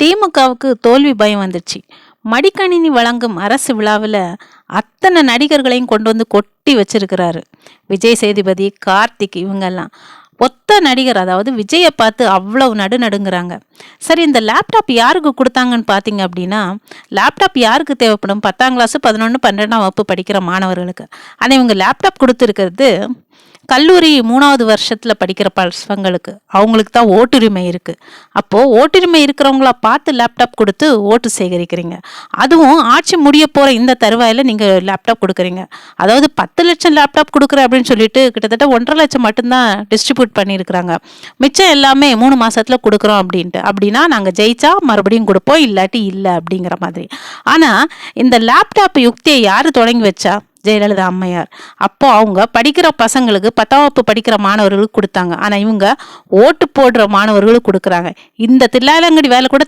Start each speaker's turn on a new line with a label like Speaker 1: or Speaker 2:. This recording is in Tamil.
Speaker 1: திமுகவுக்கு தோல்வி பயம் வந்துச்சு. மடிக்கணினி வழங்கும் அரசு விழாவில் அத்தனை நடிகர்களையும் கொண்டு வந்து கொட்டி வச்சிருக்கிறாரு. விஜய் சேதுபதி, கார்த்திக் இவங்கெல்லாம் ஒத்த நடிகர், அதாவது விஜயை பார்த்து அவ்வளவு நடுநடுங்கிறாங்க. சரி, இந்த லேப்டாப் யாருக்கு கொடுத்தாங்கன்னு பார்த்தீங்க அப்படின்னா, லேப்டாப் யாருக்கு தேவைப்படும்? 10ஆம் கிளாஸ் 11 12ஆம் வகுப்பு படிக்கிற மாணவர்களுக்கு. ஆனால் இவங்க லேப்டாப் கொடுத்துருக்கிறது கல்லூரி 3வது வருஷத்தில் படிக்கிற பசங்களுக்கு. அவங்களுக்கு தான் ஓட்டுரிமை இருக்குது. அப்போது ஓட்டுரிமை இருக்கிறவங்கள பார்த்து லேப்டாப் கொடுத்து ஓட்டு சேகரிக்கிறீங்க. அதுவும் ஆட்சி முடிய போகிற இந்த தருவாயில் நீங்கள் லேப்டாப் கொடுக்குறீங்க. அதாவது 10 லட்சம் லேப்டாப் கொடுக்குறேன் அப்படின்னு சொல்லிட்டு கிட்டத்தட்ட 1.5 லட்சம் மட்டும்தான் டிஸ்ட்ரிபியூட் பண்ணியிருக்கிறாங்க. மிச்சம் எல்லாமே 3 மாதத்தில் கொடுக்குறோம் அப்படின்ட்டு. அப்படின்னா நாங்கள் ஜெயிச்சா மறுபடியும் கொடுப்போம், இல்லாட்டி இல்லை அப்படிங்கிற மாதிரி. ஆனால் இந்த லேப்டாப் யுக்தியை யார் தொடங்கி வச்சா? ஜெயலலிதா அம்மையார். அப்போ அவங்க படிக்கிற பசங்களுக்கு 10ஆம் வகுப்பு படிக்கிற மாணவர்களுக்கு கொடுத்தாங்க. ஆனால் இவங்க ஓட்டு போடுற மாணவர்களுக்கு கொடுக்குறாங்க. இந்த தில்லாலங்கடி வேலை கூட